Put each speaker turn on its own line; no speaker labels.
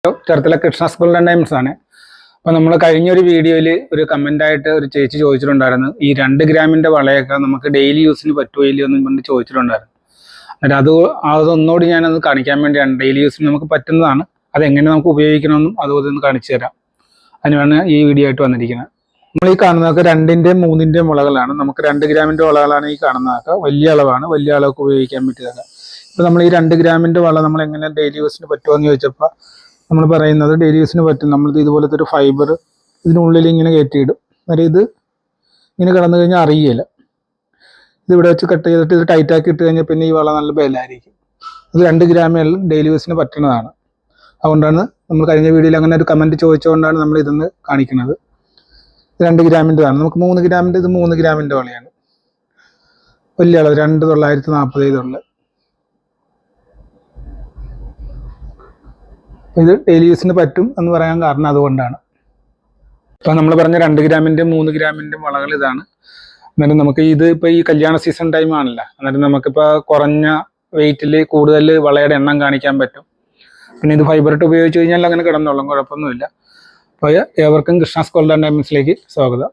Cherthala Krishna school times ആണ്. അപ്പോൾ നമ്മൾ കഴിഞ്ഞൊരു വീഡിയോയിൽ ഒരു കമൻ്റായിട്ട് ഒരു ചേച്ചി ചോദിച്ചിട്ടുണ്ടായിരുന്നു, ഈ 2 ഗ്രാമിൻ്റെ വളയൊക്കെ നമുക്ക് ഡെയിലി യൂസിന് പറ്റുമോ ഇല്ലയോ എന്ന് പറഞ്ഞ് ചോദിച്ചിട്ടുണ്ടായിരുന്നു. എന്നിട്ട് അതൊന്നുകൂടി ഞാനത് കാണിക്കാൻ വേണ്ടിയാണ്. ഡെയിലി യൂസിന് നമുക്ക് പറ്റുന്നതാണ്, അതെങ്ങനെ നമുക്ക് ഉപയോഗിക്കണമെന്നും അതുപോലെ ഒന്ന് കാണിച്ചു തരാം. അതിനാണ് ഈ വീഡിയോ ആയിട്ട് വന്നിരിക്കുന്നത്. നമ്മൾ ഈ കാണുന്നതൊക്കെ 2-ന്റെയും 3-ന്റെയും വളകളാണ്. നമുക്ക് 2 ഗ്രാമിൻ്റെ വളകളാണ് ഈ കാണുന്നതൊക്കെ. വലിയ അളവാണ്, വലിയ അളവൊക്കെ ഉപയോഗിക്കാൻ പറ്റിയതൊക്കെ. ഇപ്പോൾ നമ്മൾ ഈ 2 ഗ്രാമിൻ്റെ വള നമ്മൾ എങ്ങനെ ഡെയിലി യൂസിന് പറ്റുമോ എന്ന് ചോദിച്ചപ്പോൾ നമ്മൾ പറയുന്നത് ഡെയിലി യൂസിന് പറ്റും. നമ്മൾ ഇതുപോലത്തെ ഒരു ഫൈബർ ഇതിനുള്ളിൽ ഇങ്ങനെ കയറ്റിയിടും. അതായത് ഇത് ഇങ്ങനെ കിടന്നു കഴിഞ്ഞാൽ അറിയില്ല. ഇതിവിടെ വെച്ച് കട്ട് ചെയ്തിട്ട് ഇത് ടൈറ്റാക്കി ഇട്ട് കഴിഞ്ഞാൽ പിന്നെ ഈ വള നല്ല ബലമായിരിക്കും. ഇത് 2 ഗ്രാമിൽ ഡെയിലി യൂസിന് പറ്റുന്നതാണ്. അതുകൊണ്ടാണ് നമ്മൾ കഴിഞ്ഞ വീഡിയോയിൽ അങ്ങനെ ഒരു കമൻറ്റ് ചോദിച്ചുകൊണ്ടാണ് നമ്മൾ ഇതൊന്ന് കാണിക്കുന്നത്. ഇത് 2 ഗ്രാമിൻ്റെതാണ്. നമുക്ക് 3 ഗ്രാമിൻ്റെ, ഇത് 3 ഗ്രാമിൻ്റെ വളയാണ്. വലിയ അളവ് 2,940 ഇതുള്ള. ഇത് ഡെയിലി യൂസിന് പറ്റും എന്ന് പറയാൻ കാരണം അതുകൊണ്ടാണ്. ഇപ്പം നമ്മൾ പറഞ്ഞ 2 ഗ്രാമിൻ്റെ 3 ഗ്രാമിൻ്റെ വളകൾ ഇതാണ്. എന്നിട്ട് നമുക്ക് ഇത് ഇപ്പോൾ ഈ കല്യാണ സീസൺ ടൈം ആണല്ലോ, എന്നിട്ട് നമുക്കിപ്പോൾ കുറഞ്ഞ വെയിറ്റിൽ കൂടുതൽ വളയുടെ എണ്ണം കാണിക്കാൻ പറ്റും. പിന്നെ ഇത് ഫൈബറിട്ട് ഉപയോഗിച്ച് കഴിഞ്ഞാൽ അങ്ങനെ കിടന്നോളും, കുഴപ്പമൊന്നുമില്ല. അപ്പോൾ ഏവർക്കും കൃഷ്ണ സ്കൂൾ ടൈംസിലേക്ക് സ്വാഗതം.